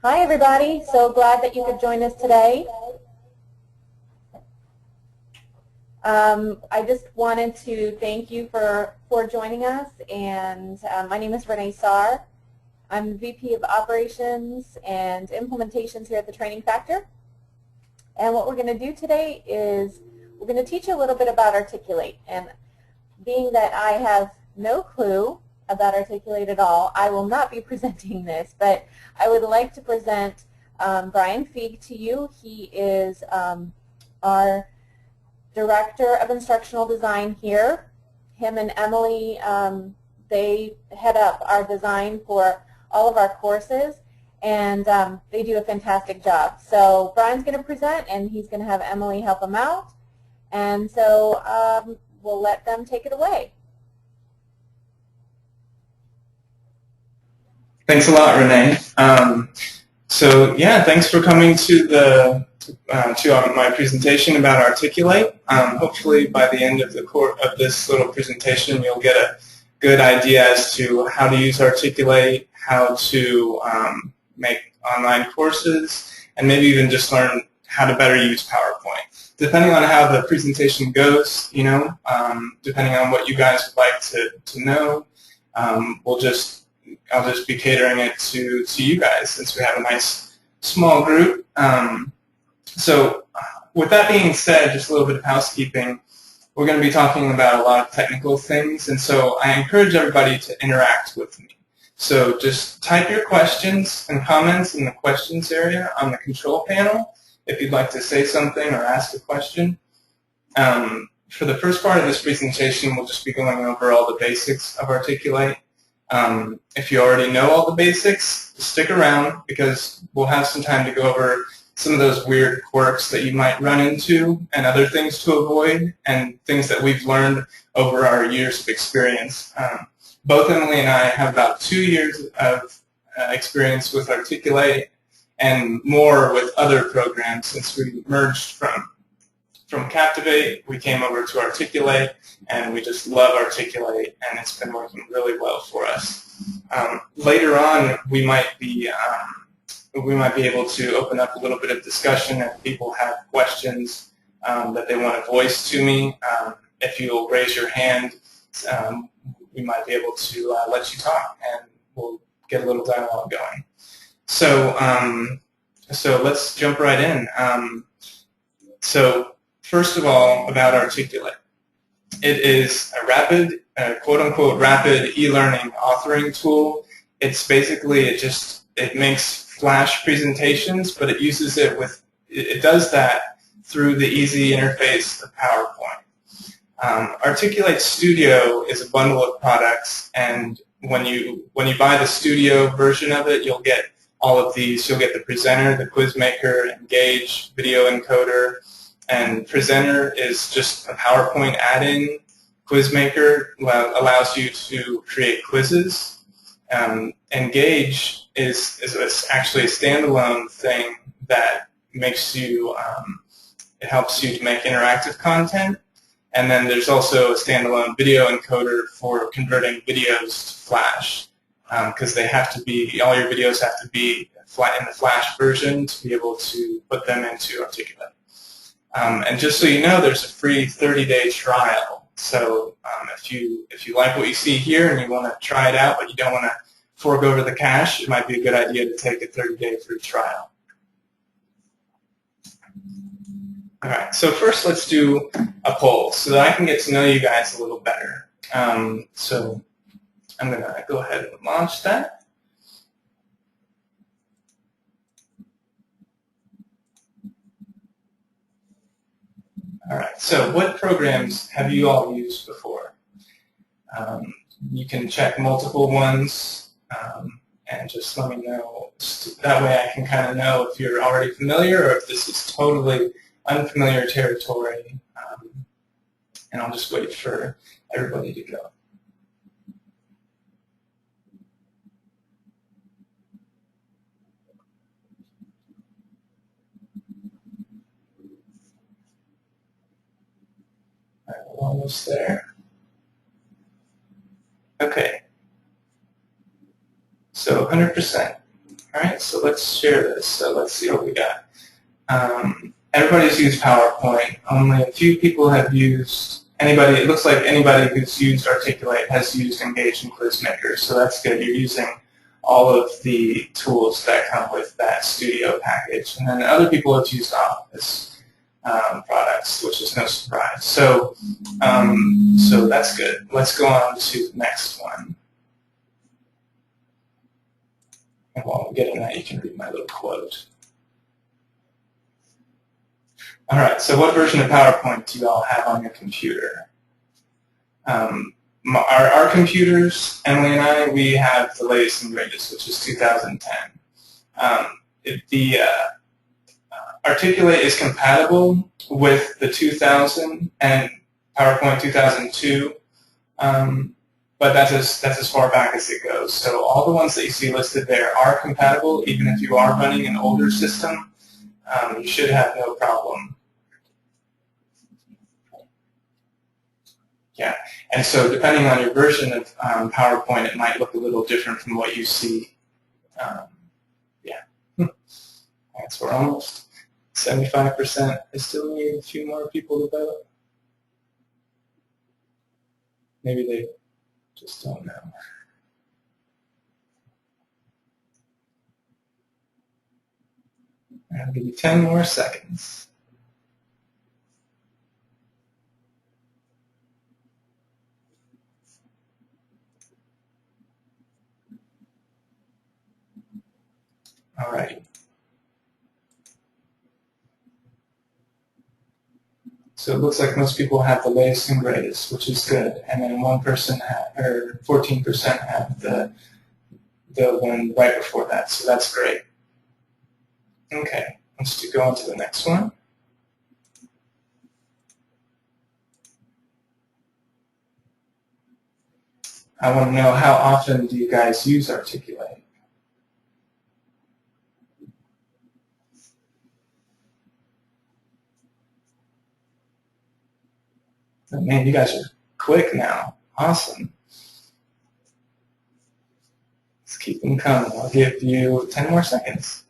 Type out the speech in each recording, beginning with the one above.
Hi everybody, so glad that you could join us today. I just wanted to thank you for joining us, and my name is Renee Saar. I'm VP of Operations and Implementations here at the Training Factor. And what we're going to do today is we're going to teach you a little bit about Articulate. And being that I have no clue about Articulate at all, I will not be presenting this, but I would like to present Brian Fieg to you. He is our Director of Instructional Design here. Him and Emily, they head up our design for all of our courses, and they do a fantastic job. So Brian's going to present, and he's going to have Emily help him out. And so we'll let them take it away. Thanks a lot, Renee. So yeah, thanks for coming to my presentation about Articulate. Hopefully by the end of this little presentation, you'll get a good idea as to how to use Articulate, how to make online courses, and maybe even just learn how to better use PowerPoint. Depending on how the presentation goes, depending on what you guys would like to know, I'll just be catering it to you guys since we have a nice small group. So with that being said, just a little bit of housekeeping. We're going to be talking about a lot of technical things, and so I encourage everybody to interact with me. So just type your questions and comments in the questions area on the control panel if you'd like to say something or ask a question. For the first part of this presentation, we'll just be going over all the basics of Articulate. If you already know all the basics, stick around because we'll have some time to go over some of those weird quirks that you might run into and other things to avoid and things that we've learned over our years of experience. Both Emily and I have about 2 years of experience with Articulate and more with other programs since we merged from Captivate. We came over to Articulate, and we just love Articulate, and it's been working really well for us. Later on, we might be able to open up a little bit of discussion if people have questions that they want to voice to me. If you'll raise your hand, we might be able to let you talk, and we'll get a little dialogue going. So, so let's jump right in. So first of all, about Articulate. It is a rapid, quote-unquote, rapid e-learning authoring tool. It's basically, it makes Flash presentations, but it uses it it does that through the easy interface of PowerPoint. Articulate Studio is a bundle of products, and when you buy the Studio version of it, you'll get all of these. You'll get the Presenter, the Quizmaker, Engage, Video Encoder, and Presenter is just a PowerPoint add-in. Quizmaker allows you to create quizzes. Engage is actually a standalone thing that makes you, it helps you to make interactive content. And then there's also a standalone video encoder for converting videos to Flash, because they have to be, all your videos have to be in the Flash version to be able to put them into Articulate. And just so you know, there's a free 30-day trial. So if you like what you see here and you want to try it out, but you don't want to fork over the cash, it might be a good idea to take a 30-day free trial. All right, so first let's do a poll so that I can get to know you guys a little better. So I'm going to go ahead and launch that. All right, so what programs have you all used before? You can check multiple ones and just let me know. That way I can kind of know if you're already familiar or if this is totally unfamiliar territory. And I'll just wait for everybody to go. All right, we're almost there. Okay. So 100%. All right, so let's share this. So let's see what we got. Everybody's used PowerPoint. Only a few people have used anybody. It looks like anybody who's used Articulate has used Engage and QuizMaker. So that's good. You're using all of the tools that come with that Studio package. And then other people have used Office products, which is no surprise. So, so that's good. Let's go on to the next one. And while I'm getting that, you can read my little quote. All right, so what version of PowerPoint do you all have on your computer? Our computers, Emily and I, we have the latest and greatest, which is 2010. The Articulate is compatible with the 2000 and PowerPoint 2002, but that's as far back as it goes. So all the ones that you see listed there are compatible, even if you are running an older system. You should have no problem. Yeah, and so depending on your version of PowerPoint, it might look a little different from what you see. Yeah, that's we're almost 75%. I still need a few more people to vote. Maybe they just don't know. I'll give you 10 more seconds. All right. So it looks like most people have the latest and greatest, which is good. And then 1% or 14% have the one right before that. So that's great. Okay, let's go on to the next one. I want to know, how often do you guys use Articulate? Oh, man, you guys are quick now. Awesome. Let's keep them coming. I'll give you 10 more seconds.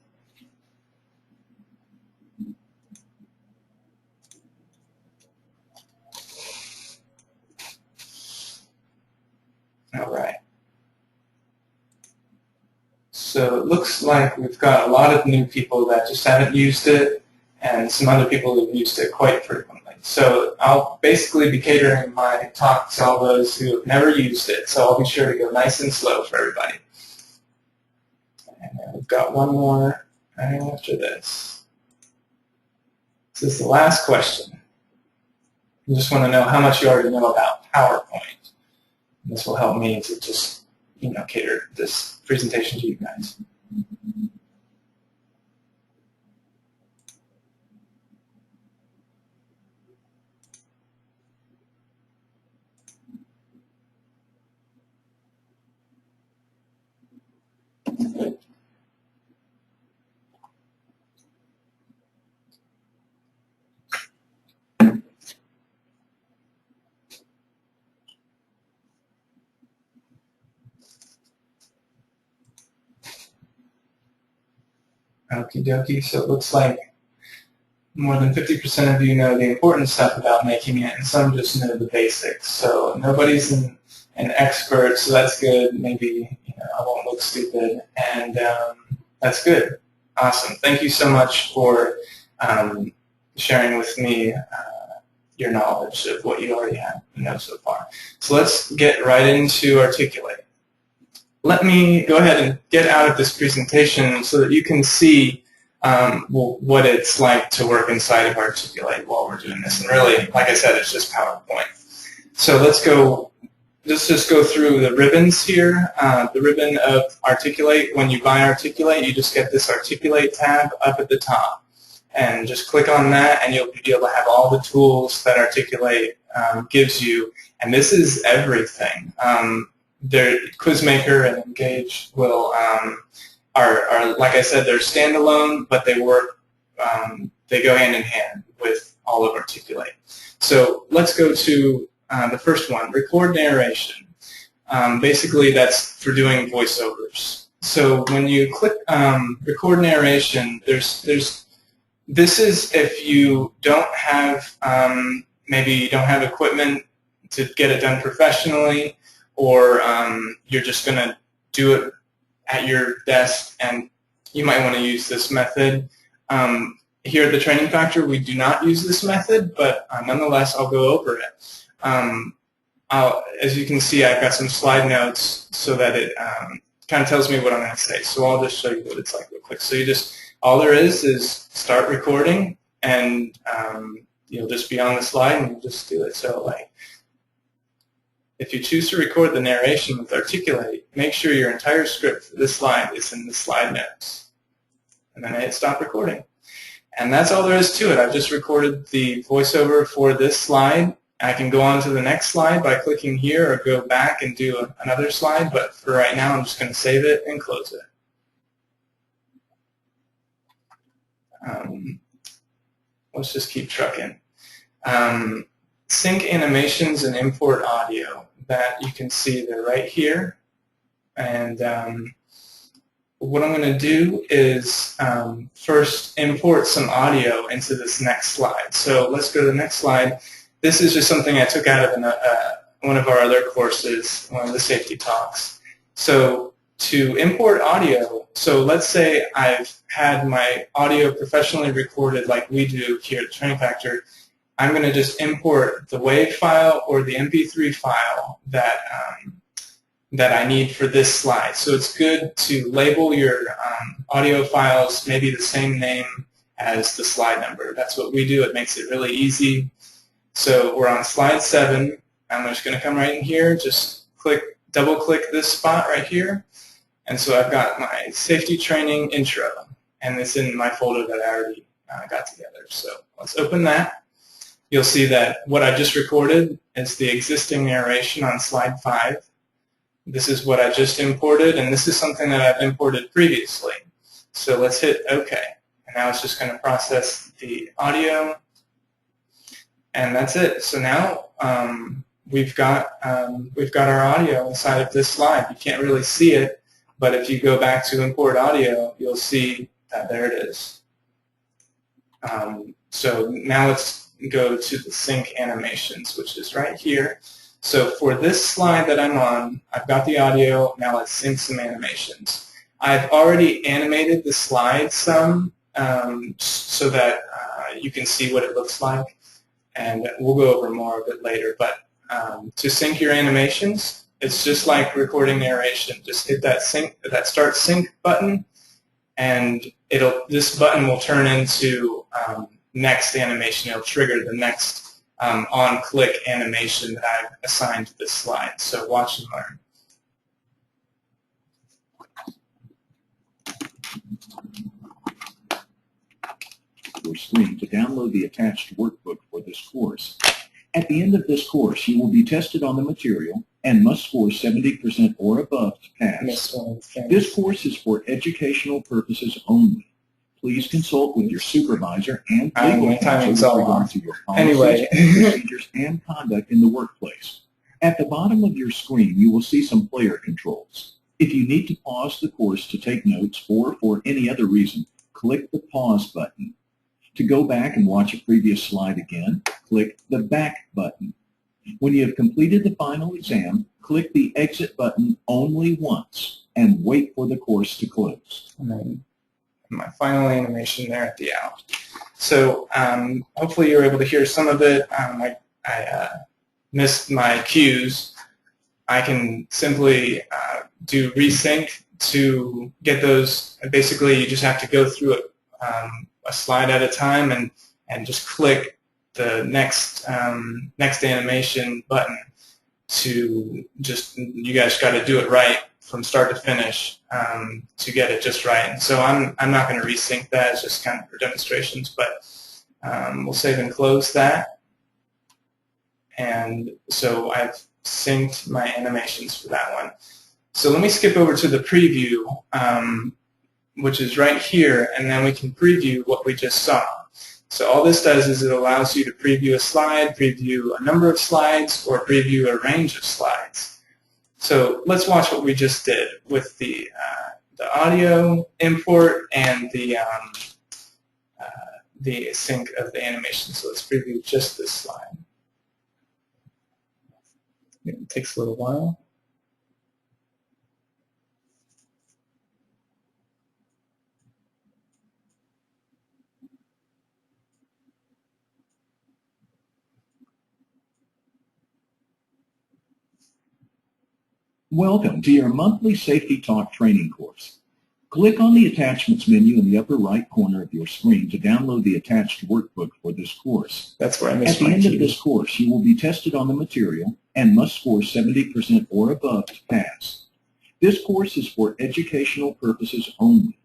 All right. So it looks like we've got a lot of new people that just haven't used it, and some other people who have used it quite frequently. So I'll basically be catering my talk to all those who have never used it, so I'll be sure to go nice and slow for everybody. And then we've got one more right after this. This is the last question. I just want to know how much you already know about PowerPoint. This will help me to just, cater this presentation to you guys. Okie dokie, so it looks like more than 50% of you know the important stuff about making it, and some just know the basics. So nobody's an expert, so that's good. Maybe I won't look stupid, and that's good. Awesome. Thank you so much for sharing with me your knowledge of what you already have and know so far. So let's get right into Articulate. Let me go ahead and get out of this presentation so that you can see what it's like to work inside of Articulate while we're doing this. And really, like I said, it's just PowerPoint. So let's just go through the ribbons here. The ribbon of Articulate, when you buy Articulate, you just get this Articulate tab up at the top. And just click on that, and you'll be able to have all the tools that Articulate gives you. And this is everything. QuizMaker and Engage will are like I said, they're standalone, but they work. They go hand in hand with all of Articulate. So let's go to the first one, record narration. Basically, that's for doing voiceovers. So when you click record narration, this is if you don't have, maybe you don't have equipment to get it done professionally, or you're just going to do it at your desk, and you might want to use this method. Here at the Training Factor, we do not use this method, but nonetheless, I'll go over it. As you can see, I've got some slide notes so that it kind of tells me what I'm going to say. So I'll just show you what it's like real quick. So all there is start recording, and you'll just be on the slide and you'll just do it. So like, if you choose to record the narration with Articulate, make sure your entire script for this slide is in the slide notes. And then I hit stop recording. And that's all there is to it. I've just recorded the voiceover for this slide. I can go on to the next slide by clicking here, or go back and do another slide, but for right now I'm just going to save it and close it. Let's just keep trucking. Sync animations and import audio. That you can see they're right here. And what I'm going to do is first import some audio into this next slide. So let's go to the next slide. This is just something I took out of one of our other courses, one of the safety talks. So to import audio, so let's say I've had my audio professionally recorded like we do here at Training Factor. I'm going to just import the WAV file or the MP3 file that I need for this slide. So it's good to label your audio files maybe the same name as the slide number. That's what we do. It makes it really easy. So we're on slide 7. I'm just going to come right in here, just double click this spot right here. And so I've got my safety training intro, and it's in my folder that I already got together. So let's open that. You'll see that what I just recorded is the existing narration on slide 5. This is what I just imported, and this is something that I've imported previously. So let's hit OK. And now it's just going to process the audio, and that's it. So now we've got our audio inside of this slide. You can't really see it, but if you go back to import audio, you'll see that there it is. So now let's go to the sync animations, which is right here. So for this slide that I'm on, I've got the audio. Now let's sync some animations. I've already animated the slide some so that you can see what it looks like, and we'll go over more of it later. But to sync your animations, it's just like recording narration. Just hit that start sync button, and this button will turn into next animation. It'll trigger the next on-click animation that I've assigned to this slide. So watch and learn. Your screen to download the attached workbook for this course. At the end of this course, you will be tested on the material and must score 70% or above to pass. This course is for educational purposes only. Please consult with your supervisor and legal counsel with regard to your policies, procedures, and conduct in the workplace. At the bottom of your screen, you will see some player controls. If you need to pause the course to take notes or for any other reason, click the pause button. To go back and watch a previous slide again, click the back button. When you have completed the final exam, click the exit button only once and wait for the course to close. And then my final animation there at the out. So hopefully you're able to hear some of it. I missed my cues. I can simply do resync to get those. Basically, you just have to go through it a slide at a time and just click the next animation button to you guys got to do it right from start to finish to get it just right. And so I'm not going to resync that. It's just kind of for demonstrations, but we'll save and close that. And so I've synced my animations for that one. So let me skip over to the preview, which is right here, and then we can preview what we just saw. So all this does is it allows you to preview a slide, preview a number of slides, or preview a range of slides. So let's watch what we just did with the audio import and the sync of the animation. So let's preview just this slide. It takes a little while. Welcome to your monthly Safety Talk training course. Click on the Attachments menu in the upper right corner of your screen to download the attached workbook for this course. That's where I missed At the my end key. of this course, you will be tested on the material and must score 70% or above to pass. This course is for educational purposes only.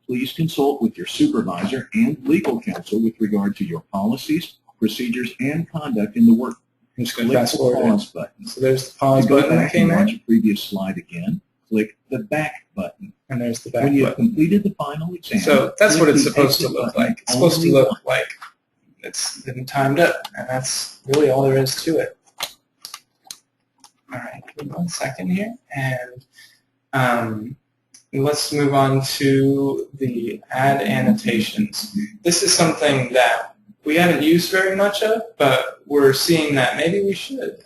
Please consult with your supervisor and legal counsel with regard to your policies, procedures, and conduct in the workbook. I'm just going to Click fast the forward. pause button. So there's the pause To go button that back came and watch in, a previous slide again, click the back button. and there's the back When you have button. completed the final exam, So that's what click it's the supposed to exit look button like. It's supposed to only look once. like it's been timed up, and that's really all there is to it. All right, give me 1 second here, and let's move on to the add annotations. This is something that we haven't used very much of, but we're seeing that maybe we should.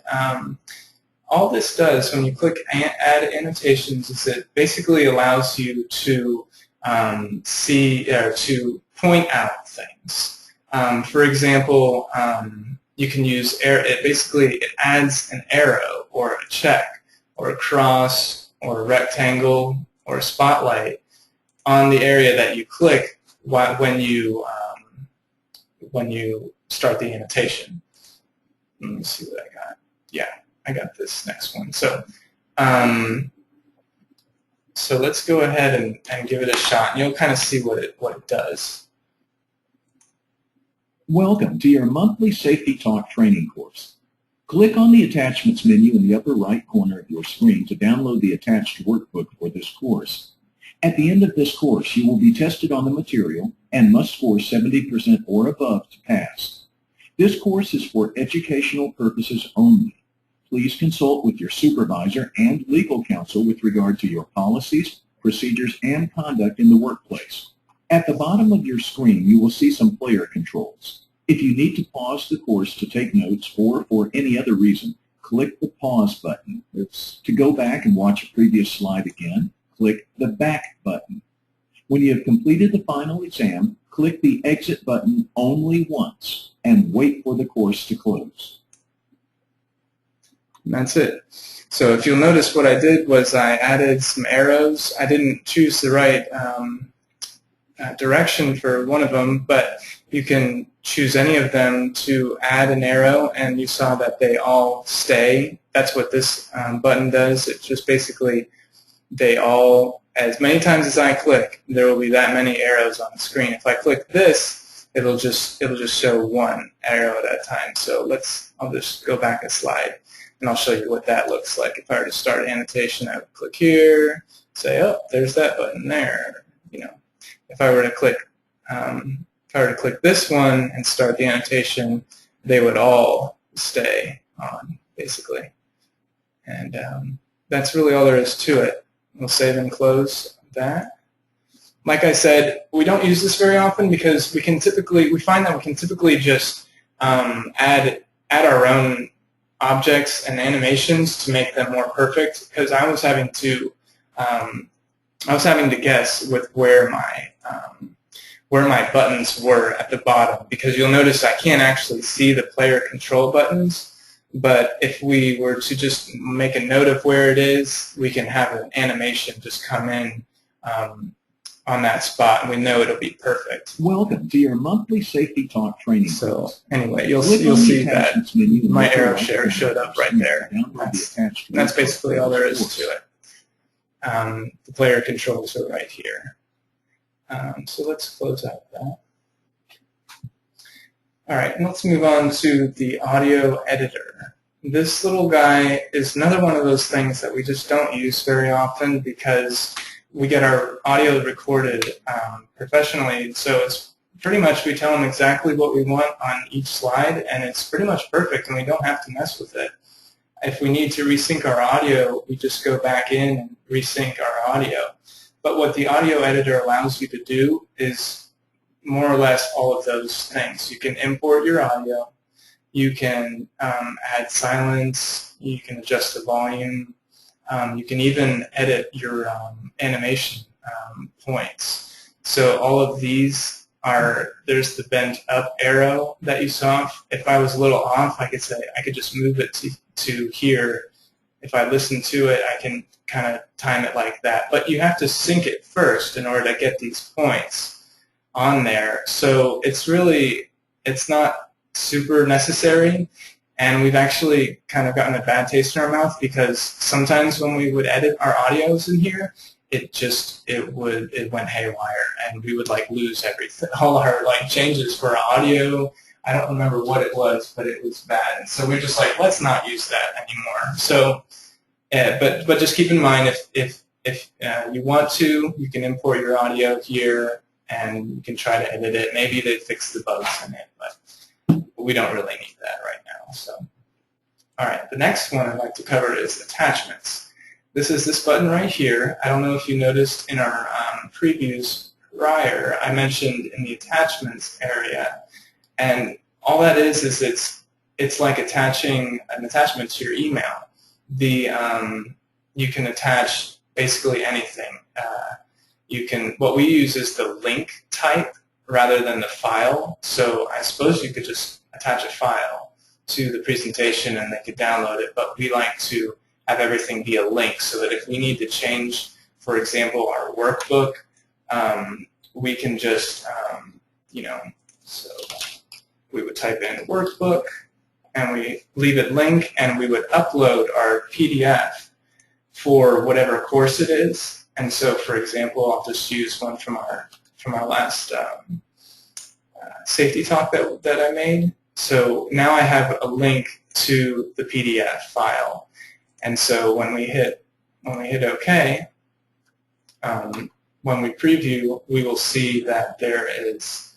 All this does when you click add annotations is it basically allows you to see or to point out things. For example, you can use it adds an arrow or a check or a cross or a rectangle or a spotlight on the area that you click when you start the annotation. Let me see what I got. Yeah, I got this next one. So so let's go ahead and give it a shot, and you'll kind of see what it does. Welcome to your monthly Safety Talk training course. Click on the Attachments menu in the upper right corner of your screen to download the attached workbook for this course. At the end of this course, you will be tested on the material and must score 70% or above to pass. This course is for educational purposes only. Please consult with your supervisor and legal counsel with regard to your policies, procedures, and conduct in the workplace. At the bottom of your screen, you will see some player controls. If you need to pause the course to take notes or for any other reason, click the pause button. To go back and watch a previous slide again, click the back button. When you have completed the final exam, click the exit button only once and wait for the course to close. And that's it. So if you'll notice what I did was I added some arrows. I didn't choose the right direction for one of them, but you can choose any of them to add an arrow, and you saw that they all stay. That's what this button does. It just basically, they all, as many times as I click, there will be that many arrows on the screen. If I click this, it'll just show one arrow at a time. So I'll just go back a slide, and I'll show you what that looks like. If I were to start annotation, I would click here, say, oh, there's that button there. If I were to click this one and start the annotation, they would all stay on, basically. And that's really all there is to it. We'll save and close that. Like I said, we don't use this very often because we find that we can typically just add our own objects and animations to make them more perfect. Because I was having to guess with where my buttons were at the bottom, because you'll notice I can't actually see the player control buttons. But if we were to just make a note of where it is, we can have an animation just come in on that spot, and we know it'll be perfect. Welcome to your monthly Safety Talk training So course. anyway, you'll see that my arrow share showed up right there. That's basically all there is to it. The player controls are right here. So let's close out that. All right, and let's move on to the audio editor. This little guy is another one of those things that we just don't use very often because we get our audio recorded professionally. So it's pretty much, we tell them exactly what we want on each slide, and it's pretty much perfect, and we don't have to mess with it. If we need to resync our audio, we just go back in and resync our audio. But what the audio editor allows you to do is more or less all of those things. You can import your audio, you can add silence, you can adjust the volume, you can even edit your animation points. So all of these are, there's the bent up arrow that you saw. If I was a little off, I could say, I could just move it to here. If I listen to it, I can kind of time it like that. But you have to sync it first in order to get these points on there. So it's really, it's not super necessary, and we've actually kind of gotten a bad taste in our mouth because sometimes when we would edit our audios in here, it went haywire, and we would like lose everything, all our like changes for our audio. I don't remember what it was, but it was bad. And so we're just like, let's not use that anymore. So, but just keep in mind, if you want to, you can import your audio here, and you can try to edit it. Maybe they fix the bugs in it, but we don't really need that right now. So, all right, the next one I'd like to cover is attachments. This is this button right here. I don't know if you noticed in our previews prior, I mentioned in the attachments area, and all that is it's like attaching an attachment to your email. You can attach basically anything. What we use is the link type rather than the file. So I suppose you could just attach a file to the presentation and they could download it, but we like to have everything be a link so that if we need to change, for example, our workbook, we can just, so we would type in workbook and we leave it link, and we would upload our PDF for whatever course it is. And so, for example, I'll just use one from our last safety talk that I made. So now I have a link to the PDF file, and so when we hit OK, when we preview, we will see that there's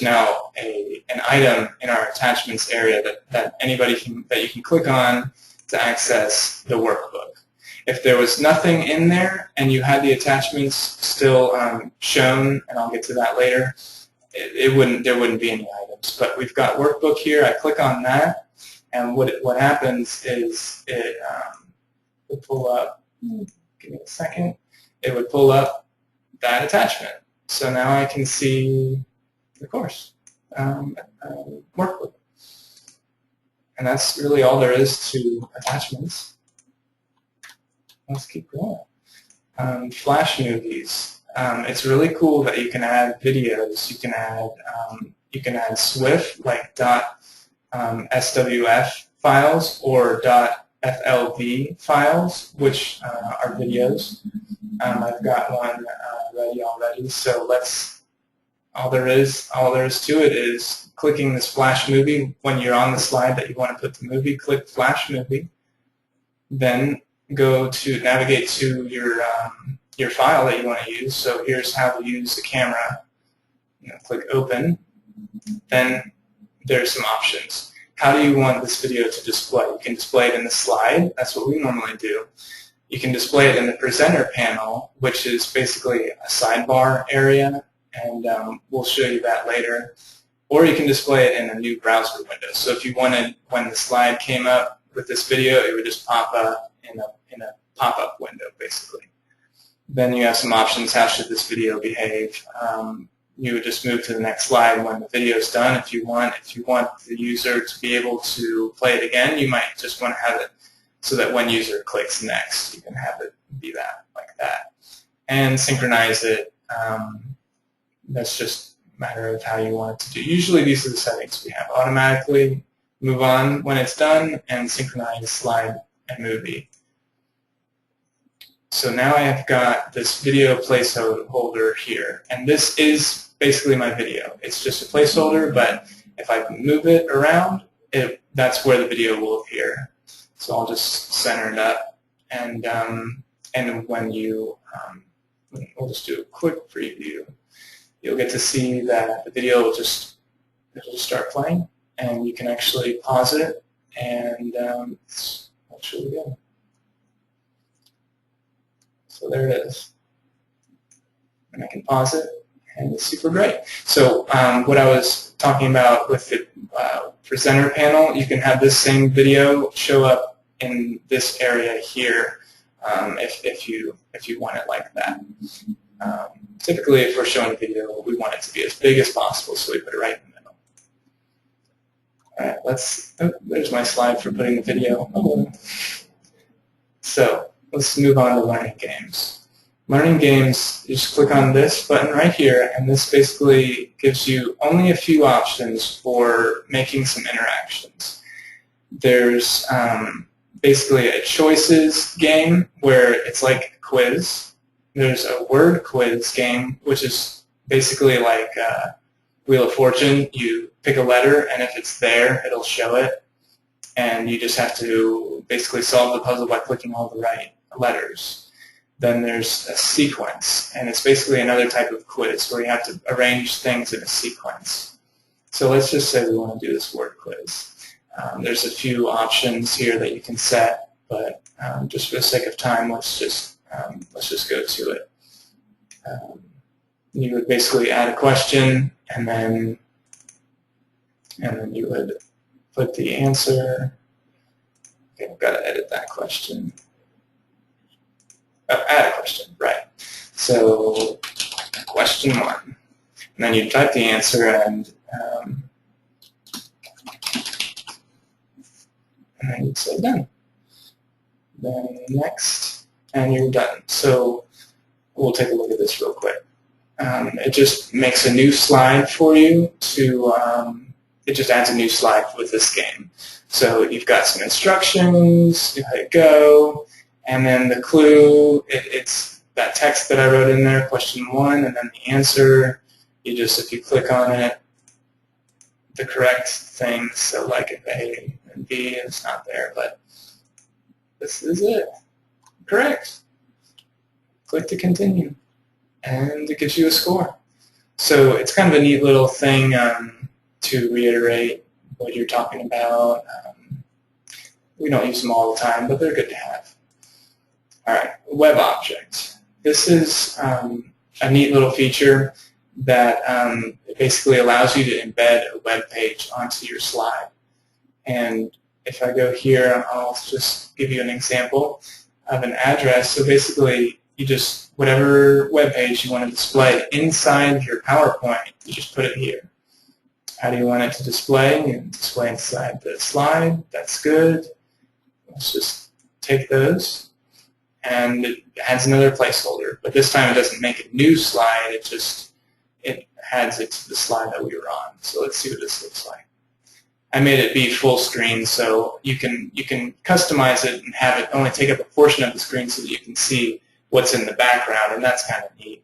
now an item in our attachments area that you can click on to access the workbook. If there was nothing in there and you had the attachments still shown, and I'll get to that later, there wouldn't be any items. But we've got workbook here. I click on that, and what happens is it would pull up. Give me a second. It would pull up that attachment. So now I can see the course workbook, and that's really all there is to attachments. Let's keep going. Flash movies. It's really cool that you can add videos. You can add SWF, like .swf files, or .flv files, which are videos. I've got one ready already. So all there is to it is clicking this Flash movie. When you're on the slide that you want to put the movie, click Flash movie. Then go to navigate to your file that you want to use. So here's how to use the camera. Click Open. Then there's some options. How do you want this video to display? You can display it in the slide. That's what we normally do. You can display it in the presenter panel, which is basically a sidebar area, and we'll show you that later. Or you can display it in a new browser window. So if you wanted, when the slide came up with this video, it would just pop up in a pop-up window, basically. Then you have some options. How should this video behave? You would just move to the next slide when the video is done. If you want the user to be able to play it again, you might just want to have it so that when user clicks next, you can have it be that, like that. And synchronize it. That's just a matter of how you want it to do. Usually these are the settings we have. Automatically move on when it's done, and synchronize slide and movie. So now I have got this video placeholder here, and this is basically my video. It's just a placeholder, but if I move it around, that's where the video will appear. So I'll just center it up, and when you, we'll just do a quick preview. You'll get to see that the video will just start playing, and you can actually pause it, and it's really good. So there it is. And I can pause it, and it's super great. So what I was talking about with the presenter panel, you can have this same video show up in this area here if you want it like that. Typically, if we're showing a video, we want it to be as big as possible, so we put it right in the middle. All right, there's my slide for putting the video. Oh. So let's move on to learning games. Learning games, you just click on this button right here, and this basically gives you only a few options for making some interactions. There's basically a choices game where it's like a quiz. There's a word quiz game, which is basically like Wheel of Fortune. You pick a letter, and if it's there, it'll show it. And you just have to basically solve the puzzle by clicking all the right letters. Then there's a sequence, and it's basically another type of quiz where you have to arrange things in a sequence. So let's just say we want to do this word quiz. There's a few options here that you can set, but just for the sake of time, let's just go to it. You would basically add a question, and then you would put the answer. Okay, we've got to edit that question. Oh, add a question, right. So question 1. And then you type the answer, and then you'd say done. Then next, and you're done. So we'll take a look at this real quick. It just makes a new slide for you it just adds a new slide with this game. So you've got some instructions, you hit go, and then the clue, it's that text that I wrote in there, question 1, and then the answer. If you click on it, the correct thing, so like if A and B is not there, but this is it. Correct. Click to continue, and it gives you a score. So it's kind of a neat little thing to reiterate what you're talking about. We don't use them all the time, but they're good to have. All right, web object. This is a neat little feature that basically allows you to embed a web page onto your slide. And if I go here, I'll just give you an example of an address. So basically, whatever web page you want to display inside your PowerPoint, you just put it here. How do you want it to display? You display inside the slide. That's good. Let's just take those, and it adds another placeholder. But this time it doesn't make a new slide. It adds it to the slide that we were on. So let's see what this looks like. I made it be full screen, so you can customize it and have it only take up a portion of the screen so that you can see what's in the background, and that's kind of neat.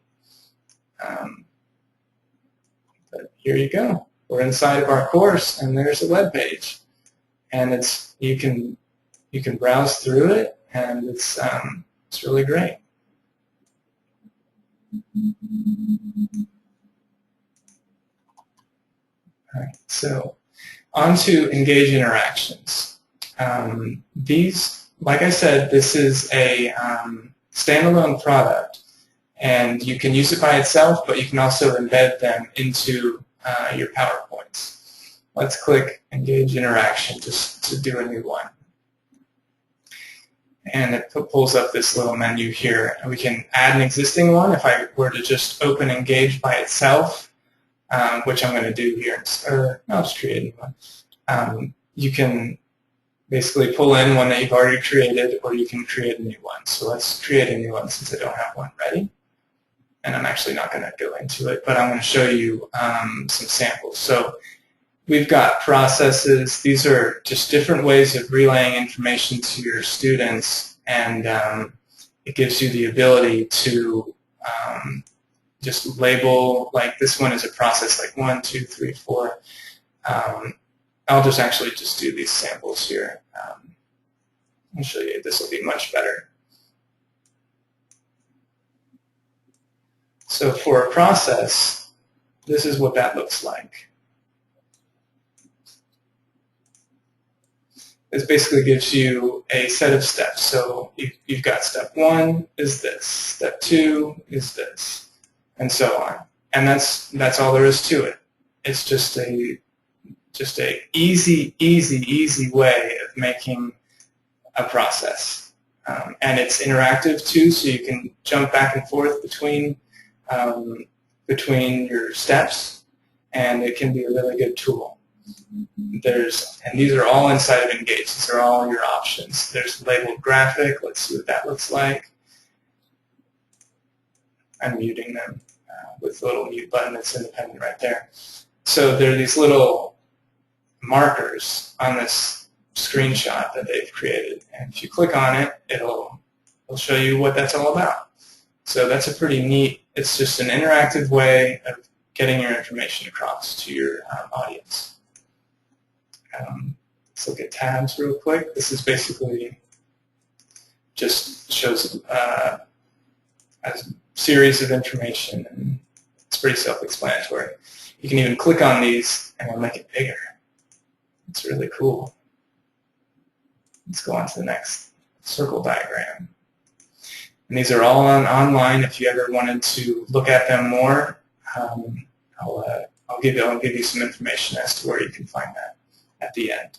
But here you go. We're inside of our course, and there's a web page, and you can browse through it, and it's really great. All right, so on to engage interactions. These, like I said, this is a standalone product, and you can use it by itself, but you can also embed them into your PowerPoints. Let's click Engage Interaction just to do a new one. And it pulls up this little menu here. And we can add an existing one. If I were to just open Engage by itself, which I'm going to do here, or I'll just create a new one. You can basically pull in one that you've already created, or you can create a new one. So let's create a new one since I don't have one ready. And I'm actually not going to go into it, but I'm going to show you some samples. So we've got processes. These are just different ways of relaying information to your students, and it gives you the ability to just label, like this one is a process like 1, 2, 3, 4. I'll just actually just do these samples here. I'll show you. This will be much better. So for a process, this is what that looks like. This basically gives you a set of steps. So you've got step 1 is this, step 2 is this, and so on. And that's all there is to it. It's just a easy way of making a process. And it's interactive too, so you can jump back and forth between your steps, and it can be a really good tool. And these are all inside of Engage. These are all your options. There's labeled graphic. Let's see what that looks like. I'm muting them with the little mute button that's independent right there. So there are these little markers on this screenshot that they've created, and if you click on it, it'll show you what that's all about. So that's a pretty neat, it's just an interactive way of getting your information across to your audience. Let's look at tabs real quick. This is basically just shows a series of information, and it's pretty self-explanatory. You can even click on these and it'll make it bigger. It's really cool. Let's go on to the next circle diagram. And these are all online. If you ever wanted to look at them more, I'll give you some information as to where you can find that at the end.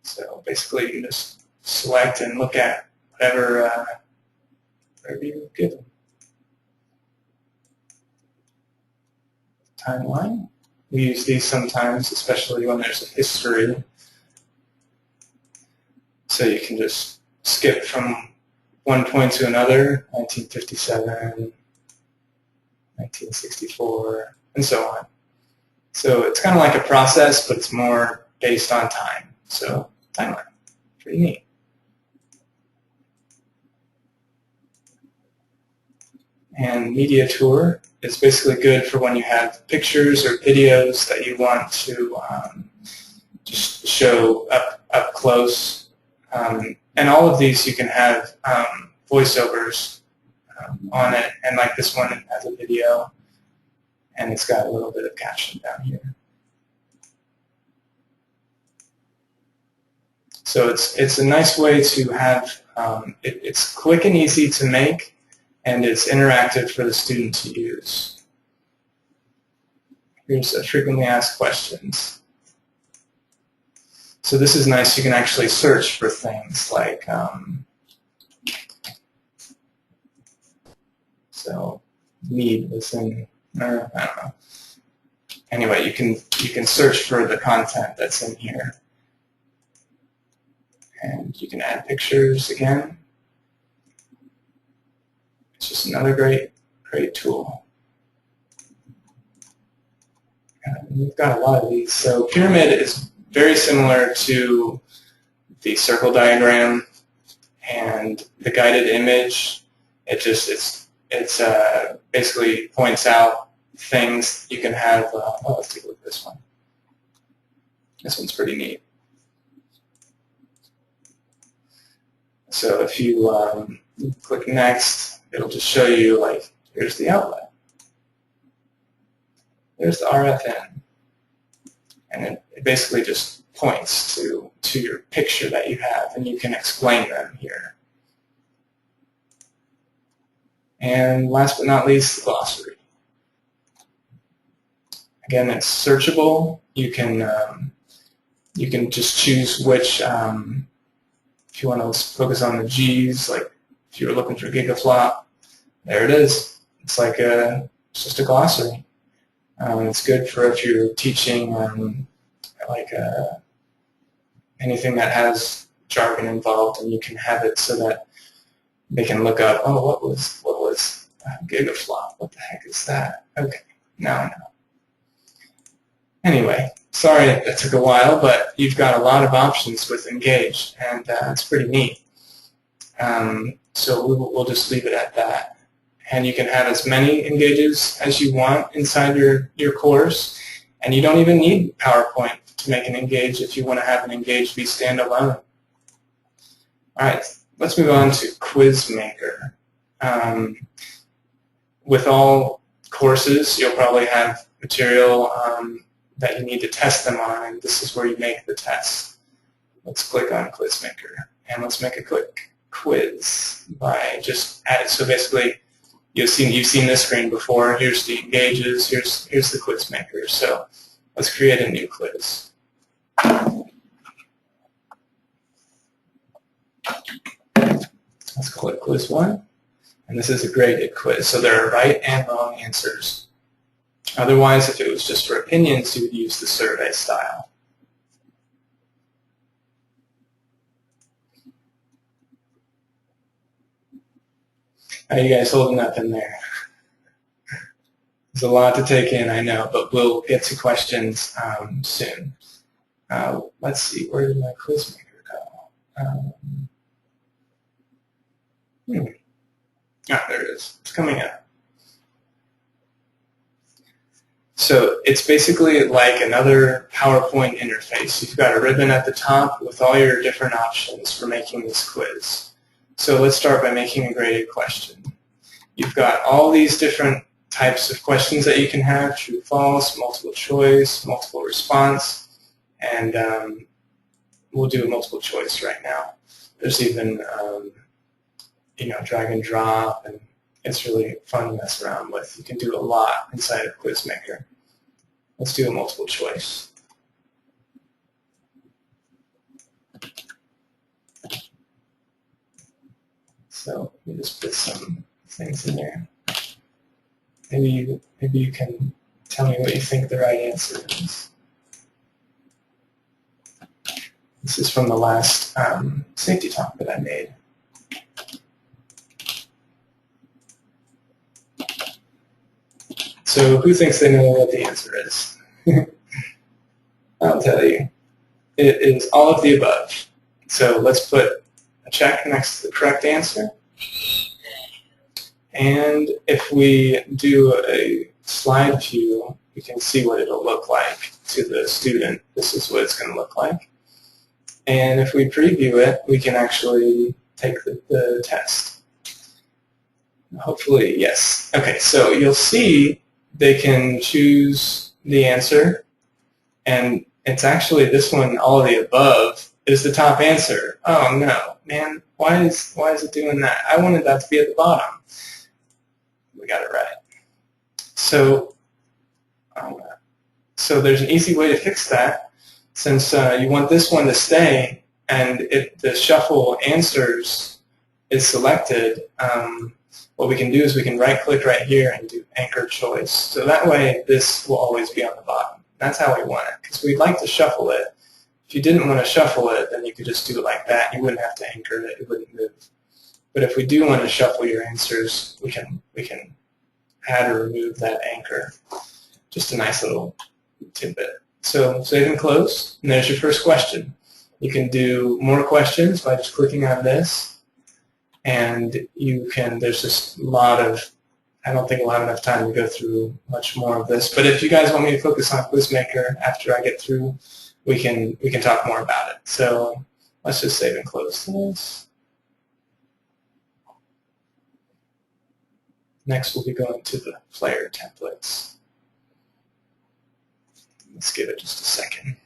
So basically, you can just select and look at whatever you're given. Timeline. We use these sometimes, especially when there's a history. So you can just skip from one point to another, 1957, 1964, and so on. So it's kind of like a process, but it's more based on time. So timeline, pretty neat. And media tour is basically good for when you have pictures or videos that you want to just show up close. And all of these you can have voiceovers on it, and like this one has a video, and it's got a little bit of caption down here. So it's a nice way to have, it's quick and easy to make, and it's interactive for the student to use. Here's a frequently asked questions. So this is nice. You can actually search for things like, so need was in, I don't know. Anyway, you can search for the content that's in here. And you can add pictures again. It's just another great tool. And we've got a lot of these. So pyramid is very similar to the circle diagram and the guided image. It basically points out things you can have. Let's take a look at this one. This one's pretty neat. So if you click next, it'll just show you, like, here's the outlet. There's the RFN. And it basically just points to your picture that you have, and you can explain them here. And last but not least, the glossary. Again, it's searchable. You can just choose which, if you want to focus on the G's, like if you're looking for gigaflop, there it is. It's like it's just a glossary. It's good for if you're teaching anything that has jargon involved, and you can have it so that they can look up, oh, what was gigaflop? What the heck is that? Okay, now I know. Anyway, sorry that took a while, but you've got a lot of options with Engage, and it's pretty neat. So we'll just leave it at that. And you can have as many Engages as you want inside your course, and you don't even need PowerPoint to make an Engage if you want to have an Engage be standalone. All right, let's move on to Quiz Maker. With all courses, you'll probably have material that you need to test them on, and this is where you make the test. Let's click on Quiz Maker, and let's make a quick quiz by just adding. So basically, you've seen this screen before. Here's the engages. Here's the quiz maker. So let's create a new quiz. Let's call it quiz 1. And this is a graded quiz. So there are right and wrong answers. Otherwise, if it was just for opinions, you would use the survey style. How are you guys holding up in there? There's a lot to take in, I know, but we'll get to questions soon. Let's see, where did my quiz maker go? There it is. It's coming up. So it's basically like another PowerPoint interface. You've got a ribbon at the top with all your different options for making this quiz. So let's start by making a graded question. You've got all these different types of questions that you can have: true, false, multiple choice, multiple response, and we'll do a multiple choice right now. There's even drag and drop, and it's really fun to mess around with. You can do a lot inside of QuizMaker. Let's do a multiple choice. So let me just put some things in there. Maybe you can tell me what you think the right answer is. This is from the last safety talk that I made. So who thinks they know what the answer is? I'll tell you. It is all of the above. So let's put a check next to the correct answer. And if we do a slide view, you can see what it'll look like to the student. This is what it's going to look like. And if we preview it, we can actually take the test. Hopefully, yes. Okay, so you'll see they can choose the answer, and it's actually this one, all of the above, is the top answer. Oh no, man, why is it doing that? I wanted that to be at the bottom. We got it right. So there's an easy way to fix that. Since you want this one to stay, and the shuffle answers is selected, what we can do is we can right-click right here and do anchor choice. So that way, this will always be on the bottom. That's how we want it, because we'd like to shuffle it. If you didn't want to shuffle it, then you could just do it like that. You wouldn't have to anchor it. It wouldn't move. But if we do want to shuffle your answers, we can add or remove that anchor. Just a nice little tidbit. So save and close, and there's your first question. You can do more questions by just clicking on this. And there's just a lot of, I don't think we'll have enough time to go through much more of this, but if you guys want me to focus on QuizMaker after I get through, we can talk more about it. So let's just save and close this. Next we'll be going to the player templates. Let's give it just a second.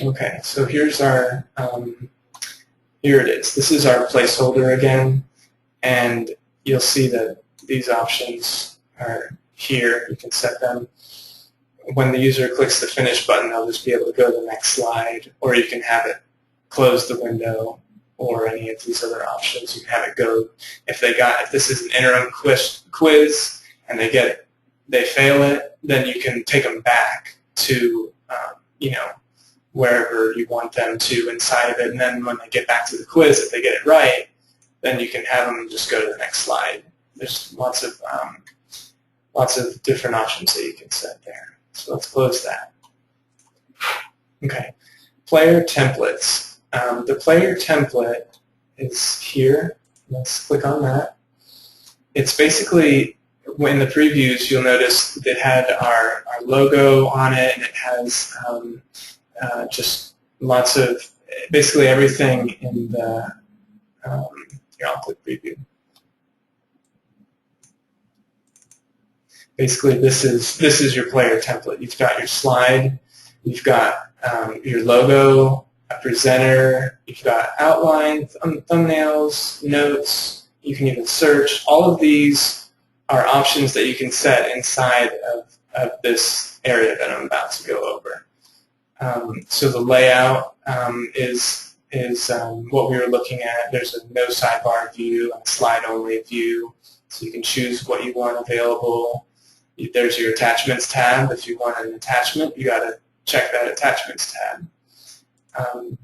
Okay, so here's our, here it is. This is our placeholder again, and you'll see that these options are here. You can set them. When the user clicks the finish button, they'll just be able to go to the next slide, or you can have it close the window, or any of these other options. You can have it go, if this is an interim quiz and they fail it, then you can take them back to, wherever you want them to inside of it, and then when they get back to the quiz, if they get it right, then you can have them just go to the next slide. There's lots of different options that you can set there. So let's close that. Okay, player templates. The player template is here. Let's click on that. It's basically, in the previews, you'll notice that it had our logo on it, and it has just lots of, basically everything in the, here, I'll click preview. Basically, this is your player template. You've got your slide, you've got your logo, a presenter, you've got outline, thumbnails, notes, you can even search. All of these are options that you can set inside of this area that I'm about to go over. So the layout is what we were looking at. There's a no sidebar view, a slide-only view, so you can choose what you want available. There's your attachments tab. If you want an attachment, you got to check that attachments tab.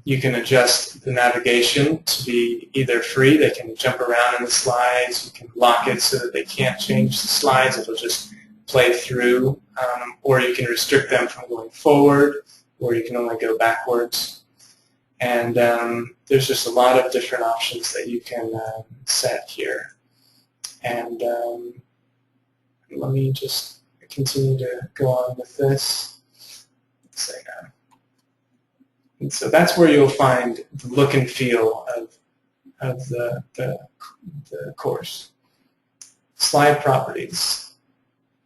You can adjust the navigation to be either free, they can jump around in the slides, you can lock it so that they can't change the slides, it'll just play through, or you can restrict them from going forward, or you can only go backwards. And there's just a lot of different options that you can set here. And let me just continue to go on with this. Let's say now. And so that's where you'll find the look and feel of the course. Slide properties.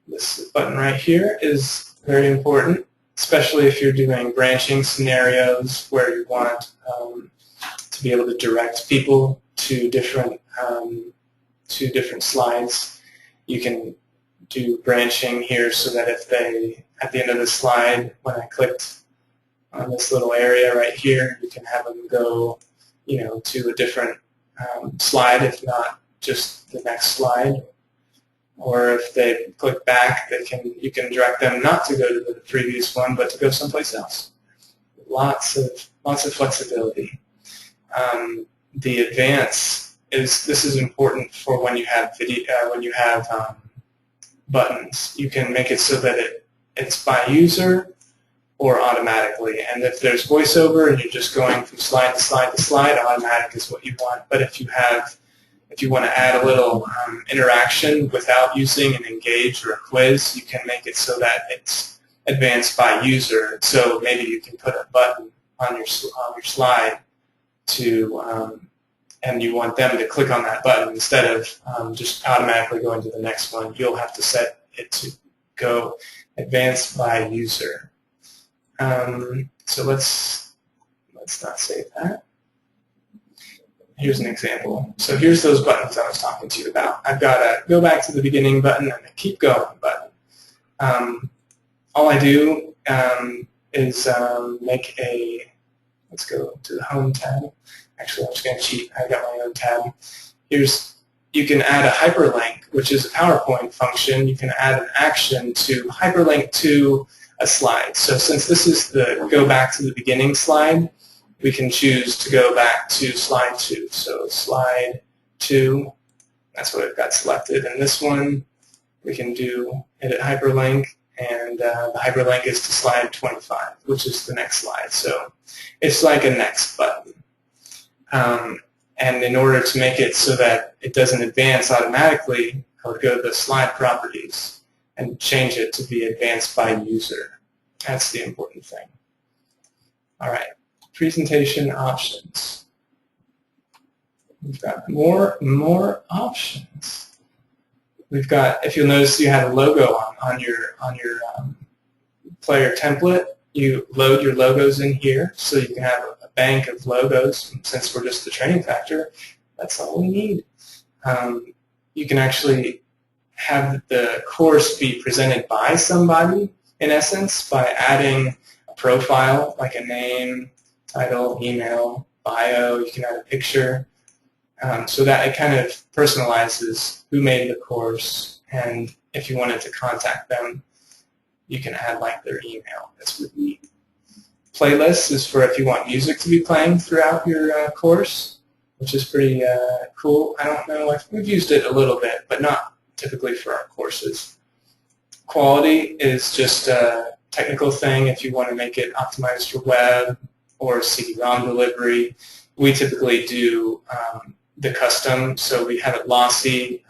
This button right here is very important, especially if you're doing branching scenarios where you want to be able to direct people to different slides. You can do branching here so that if they, at the end of the slide, when I clicked on this little area right here, you can have them go, to a different slide, if not just the next slide. Or if they click back, you can direct them not to go to the previous one, but to go someplace else. Lots of flexibility. The advance this is important for when you have buttons. You can make it so that it's by user or automatically. And if there's voiceover and you're just going from slide to slide to slide, automatic is what you want. But if you want to add a little interaction without using an engage or a quiz, you can make it so that it's advanced by user. So maybe you can put a button on your slide and you want them to click on that button instead of just automatically going to the next one. You'll have to set it to go advanced by user. So let's not save that. Here's an example. So here's those buttons I was talking to you about. I've got a go back to the beginning button and a keep going button. All I do is make let's go to the home tab. Actually, I'm just going to cheat. I've got my own tab. You can add a hyperlink, which is a PowerPoint function. You can add an action to hyperlink to a slide. So since this is the go back to the beginning slide, we can choose to go back to slide 2. So slide 2, that's what I've got selected. And this one, we can do edit hyperlink, and the hyperlink is to slide 25, which is the next slide. So it's like a next button. And in order to make it so that it doesn't advance automatically, I would go to the slide properties and change it to be advanced by user. That's the important thing. All right. Presentation options. We've got more options. We've got, if you'll notice, you have a logo on your player template. You load your logos in here, so you can have a bank of logos. Since we're just the training factor, that's all we need. You can actually have the course be presented by somebody, in essence, by adding a profile, like a name, title, email, bio. You can add a picture, so that it kind of personalizes who made the course, and if you wanted to contact them, you can add like their email. That's what we need. Playlists is for if you want music to be playing throughout your course, which is pretty cool. I don't know, we've used it a little bit, but not typically for our courses. Quality is just a technical thing if you want to make it optimized for web or CD-ROM delivery. We typically do the custom, so we have it lossy,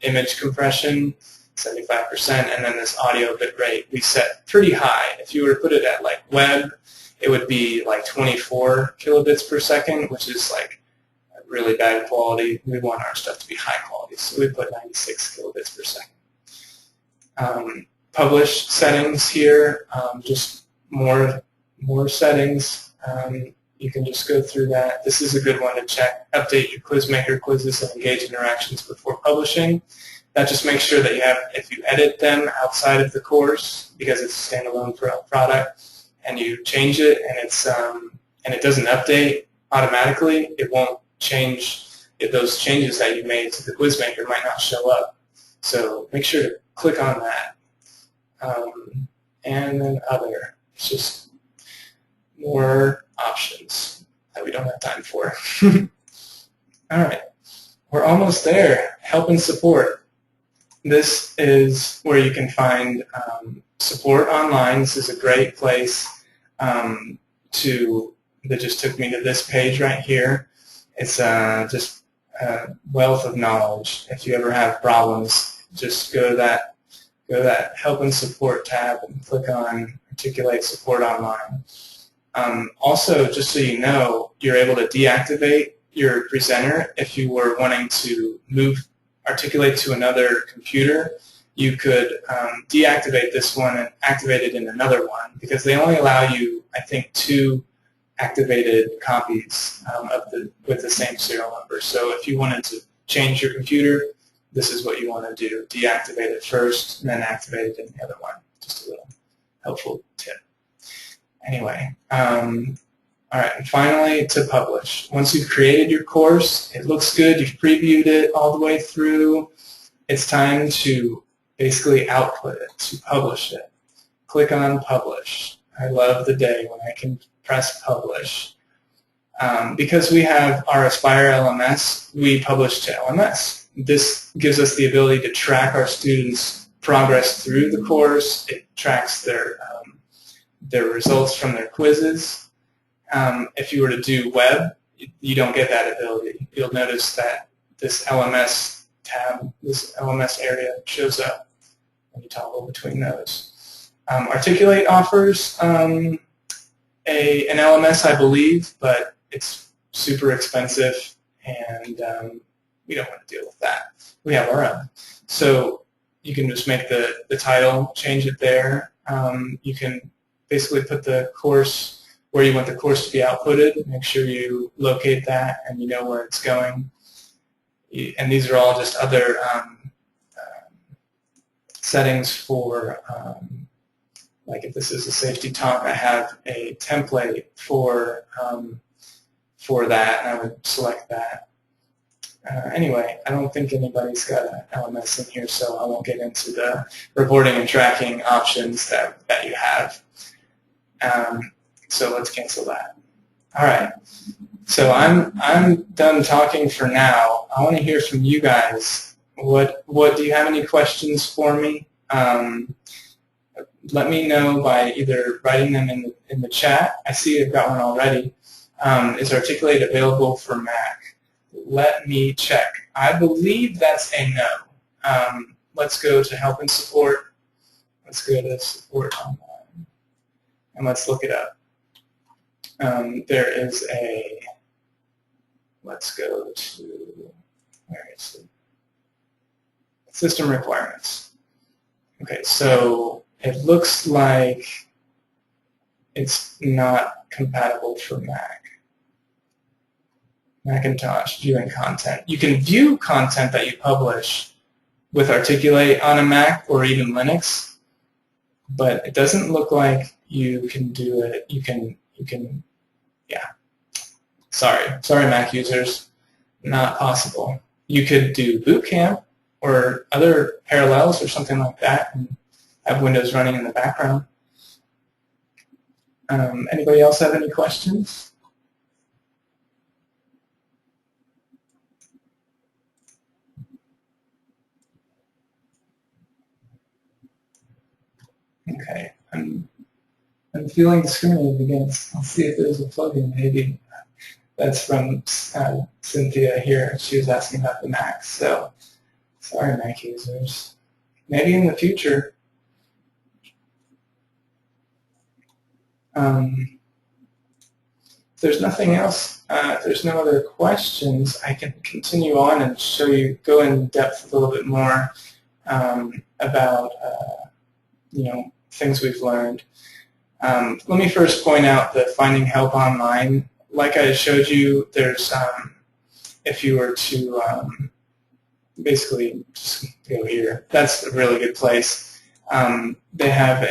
image compression, 75%, and then this audio bit rate we set pretty high. If you were to put it at like web, it would be like 24 kilobits per second, which is like really bad quality. We want our stuff to be high quality, so we put 96 kilobits per second. Publish settings here, just more settings. You can just go through that. This is a good one to check. Update your QuizMaker quizzes and engage interactions before publishing. That just makes sure that you have, if you edit them outside of the course, because it's a standalone product, and you change it and it doesn't update automatically, it won't change. Those changes that you made to the QuizMaker might not show up. So make sure to click on that. And then other. It's just more options that we don't have time for. All right. We're almost there. Help and support. This is where you can find support online. This is a great place that just took me to this page right here. It's just a wealth of knowledge. If you ever have problems, just go to that Help and Support tab and click on Articulate Support Online. Also, just so you know, you're able to deactivate your presenter if you were wanting to move Articulate to another computer. You could deactivate this one and activate it in another one, because they only allow you, I think, 2 activated copies with the same serial number. So if you wanted to change your computer, this is what you want to do. Deactivate it first and then activate it in the other one. Just a little helpful tip. Anyway, all right, and finally, to publish. Once you've created your course, it looks good, you've previewed it all the way through, it's time to basically output it, to publish it. Click on Publish. I love the day when I can press Publish. Because we have our Aspire LMS, we publish to LMS. This gives us the ability to track our students' progress through the course. It tracks their results from their quizzes. If you were to do web, you don't get that ability. You'll notice that this LMS tab, this LMS area shows up when you toggle between those. Articulate offers an LMS, I believe, but it's super expensive, and we don't want to deal with that. We have our own. So you can just make the title, change it there. You can basically put the course where you want the course to be outputted, make sure you locate that and you know where it's going. And these are all just other settings for, like if this is a safety talk, I have a template for that, and I would select that. Anyway, I don't think anybody's got an LMS in here, so I won't get into the reporting and tracking options that you have. So let's cancel that. All right. So I'm done talking for now. I want to hear from you guys. What do you have any questions for me? Let me know by either writing them in the chat. I see I've got one already. Is Articulate available for Mac? Let me check. I believe that's a no. Let's go to Help and Support. Let's go to Support Online, and let's look it up. There is a, let's go to, where is it? System requirements. Okay, so it looks like it's not compatible for Mac. Macintosh, viewing content. You can view content that you publish with Articulate on a Mac or even Linux, but it doesn't look like you can do it. You can, yeah. Sorry Mac users, not possible. You could do Boot Camp or other Parallels or something like that and have Windows running in the background. Anybody else have any questions? Okay, I'm feeling discriminated against. I'll see if there's a plugin, maybe. That's from Cynthia here. She was asking about the Mac, so sorry, Mac users. Maybe in the future. If there's nothing else, if there's no other questions, I can continue on and show you, go in depth a little bit more about things we've learned. Let me first point out the Finding Help Online like I showed you, there's if you were to basically just go here, that's a really good place. They have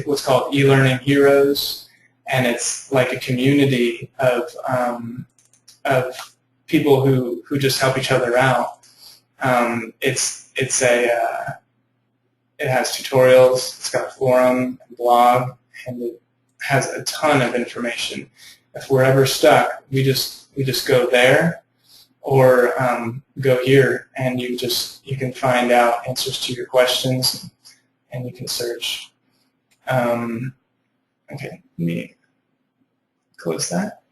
what's called e-learning heroes, and it's like a community of people who just help each other out. It has tutorials, it's got a forum and blog, and it has a ton of information. If we're ever stuck, we just go there, or go here, and you can find out answers to your questions, and you can search. Okay, let me close that.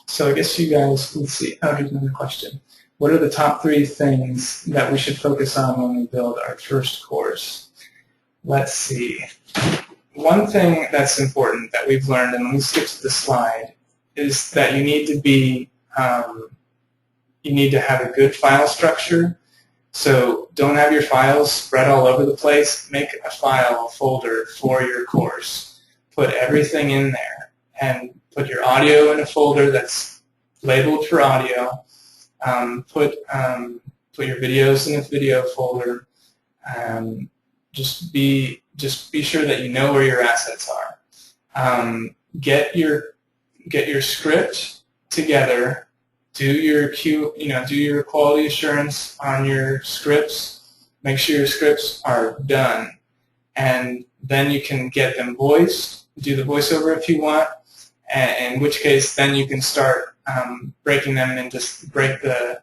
So I guess you guys, let's see. Oh, here's another question. What are the top 3 things that we should focus on when we build our first course? Let's see. One thing that's important that we've learned, and let me skip to the slide, is that you need to have a good file structure. So don't have your files spread all over the place. Make a file folder for your course. Put everything in there, and put your audio in a folder that's labeled for audio. Put your videos in a video folder. Just be sure that you know where your assets are. Get your script together. Do your quality assurance on your scripts. Make sure your scripts are done, and then you can get them voiced. Do the voiceover if you want. In which case, then you can start breaking them and just break the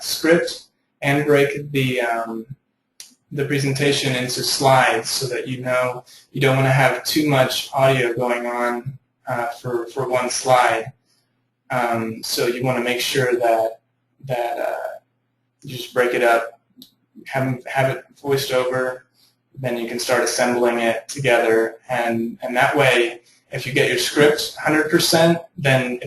script and break the presentation into slides, so that you know you don't want to have too much audio going on for one slide. So you want to make sure that you just break it up, have it voiced over, then you can start assembling it together, and that way, if you get your script 100%, then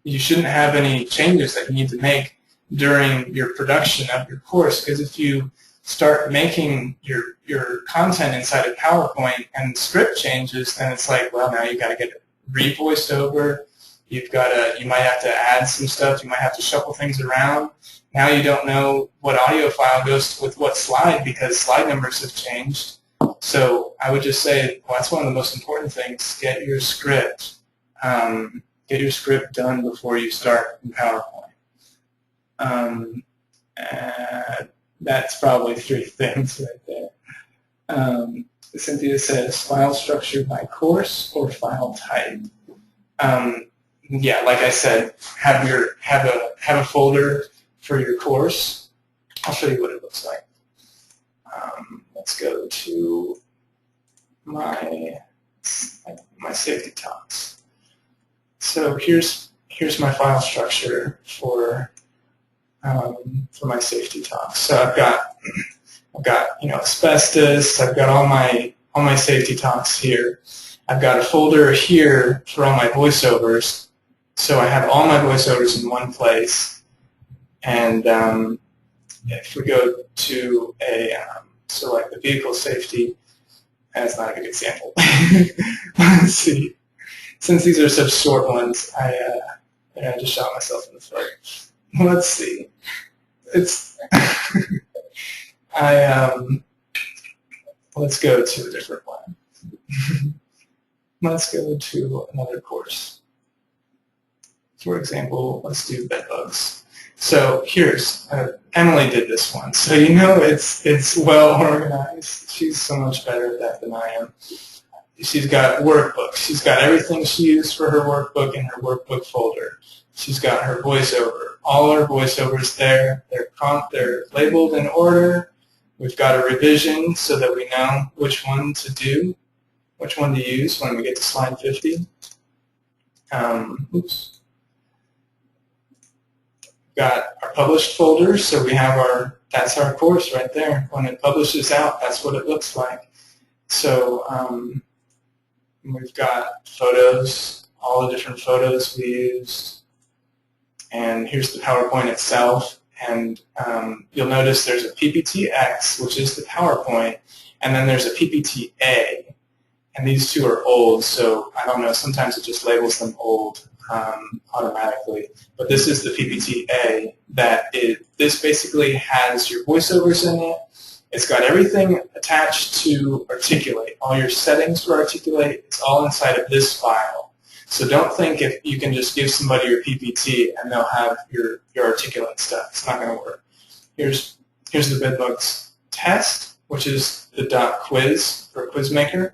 you shouldn't have any changes that you need to make during your production of your course, because if you start making your content inside of PowerPoint and the script changes, then it's like, well, now you got to get it re-voiced over. You might have to add some stuff. You might have to shuffle things around. Now you don't know what audio file goes with what slide, because slide numbers have changed. So I would just say, well, that's one of the most important things. Get your script. Get your script done before you start in PowerPoint. That's probably 3 things right there. Cynthia says, file structure by course or file type. Yeah, like I said, have a folder for your course. I'll show you what it looks like. Let's go to my safety talks. So here's my file structure for my safety talks. So I've got asbestos. I've got all my safety talks here. I've got a folder here for all my voiceovers. So I have all my voiceovers in one place. And if we go to so like the vehicle safety, that's not a good example. Let's see. Since these are such short ones, I just shot myself in the foot. Let's see. It's let's go to a different one. Let's go to another course. For example, let's do bed bugs. So here's Emily did this one, so you know it's well organized. She's so much better at that than I am. She's got workbooks. She's got everything she used for her workbook in her workbook folder. She's got her voiceover. All her voiceovers there. They're labeled in order. We've got a revision so that we know which one to do, which one to use when we get to slide 50. Oops. Got our published folder, so we have that's our course right there. When it publishes out, that's what it looks like. So we've got photos, all the different photos we used, and here's the PowerPoint itself. And you'll notice there's a PPTX, which is the PowerPoint, and then there's a PPTA. and these two are old, so I don't know, sometimes it just labels them old automatically. But this is the PPT-A this basically has your voiceovers in it. It's got everything attached to Articulate. All your settings for Articulate, it's all inside of this file. So don't think if you can just give somebody your PPT and they'll have your Articulate stuff. It's not going to work. Here's the bedbugs test, which is the .quiz for QuizMaker.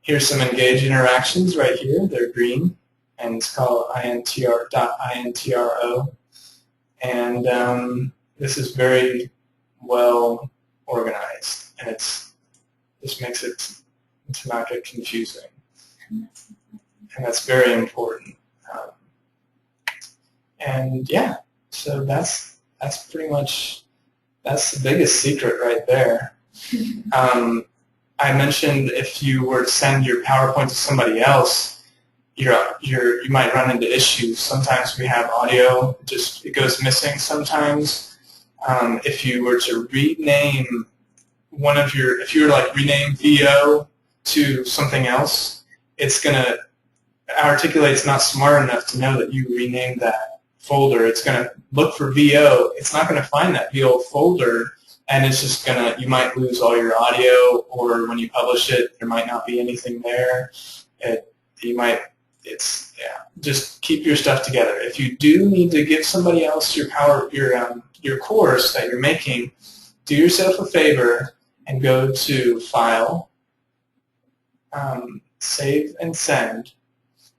Here's some engage interactions right here. They're green, and it's called .intro. And this is very well organized, and this makes it to not get confusing, and that's very important. And yeah, so that's pretty much the biggest secret right there. I mentioned if you were to send your PowerPoint to somebody else, you might run into issues. Sometimes we have audio, it goes missing sometimes. If you were to rename if you were to like rename VO to something else, Articulate's not smart enough to know that you renamed that folder. It's going to look for VO. It's not going to find that VO folder, and it's just you might lose all your audio, or when you publish it, there might not be anything there. Just keep your stuff together. If you do need to give somebody else your course that you're making, do yourself a favor and go to File, Save and Send,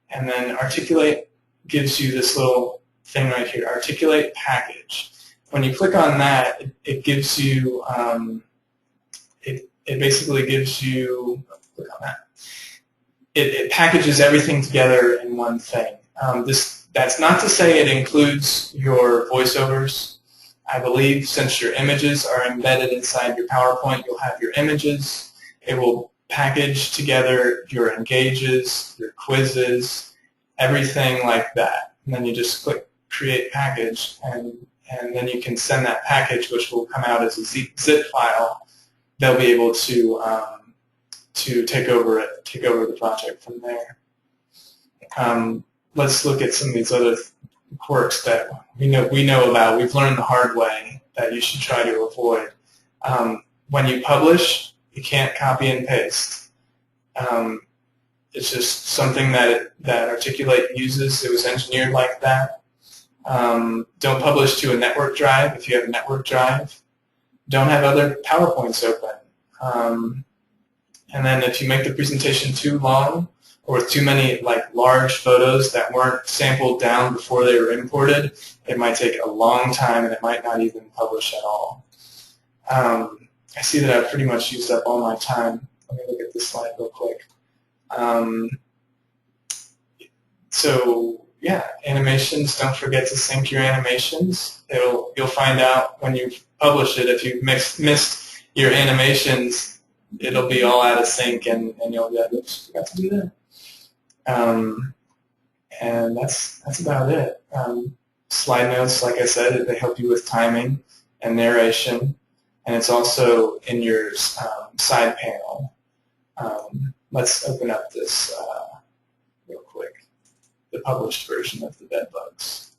and then Articulate gives you this little thing right here, Articulate Package. When you click on that, it gives you, it basically gives you, click on that. It packages everything together in one thing. That's not to say it includes your voiceovers. I believe since your images are embedded inside your PowerPoint, you'll have your images. It will package together your engages, your quizzes, everything like that. And then you just click Create Package, and then you can send that package, which will come out as a zip file. They'll be able to take over the project from there. Let's look at some of these other quirks that we know about. We've learned the hard way that you should try to avoid. When you publish, you can't copy and paste. It's just something that Articulate uses. It was engineered like that. Don't publish to a network drive if you have a network drive. Don't have other PowerPoints open. And then if you make the presentation too long or with too many large photos that weren't sampled down before they were imported, it might take a long time and it might not even publish at all. I see that I've pretty much used up all my time. Let me look at this slide real quick. So yeah, animations, don't forget to sync your animations. You'll find out when you publish it if you've missed your animations. It'll be all out of sync, and you'll get, oops, forgot to do that. And that's about it. Slide notes, like I said, they help you with timing and narration, and it's also in your side panel. Let's open up this real quick, the published version of the bedbugs.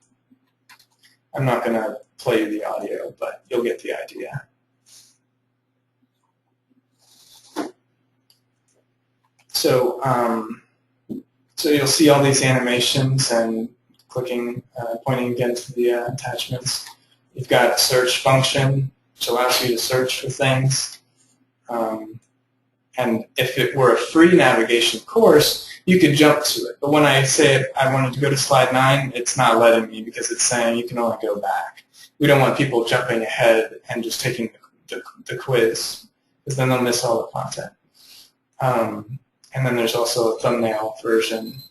I'm not going to play you the audio, but you'll get the idea. So, so you'll see all these animations, and pointing again to the attachments. You've got a search function, which allows you to search for things. And if it were a free navigation course, you could jump to it. But when I say I wanted to go to slide 9, it's not letting me because it's saying you can only go back. We don't want people jumping ahead and just taking the quiz, because then they'll miss all the content. And then there's also a thumbnail version,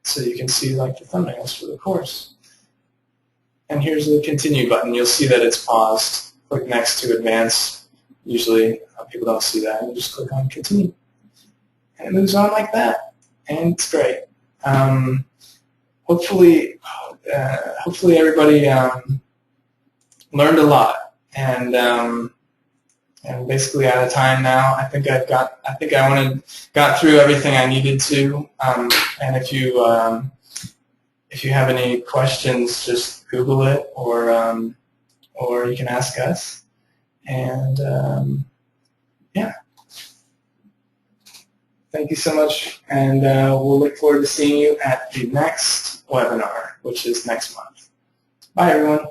so you can see the thumbnails for the course. And here's the continue button. You'll see that it's paused. Click next to advance. Usually people don't see that, and you just click on continue. And it moves on like that, and it's great. Hopefully everybody learned a lot, and And basically out of time now. I think I got through everything I needed to. And if you have any questions, just Google it, or you can ask us. And yeah, thank you so much. And we'll look forward to seeing you at the next webinar, which is next month. Bye, everyone.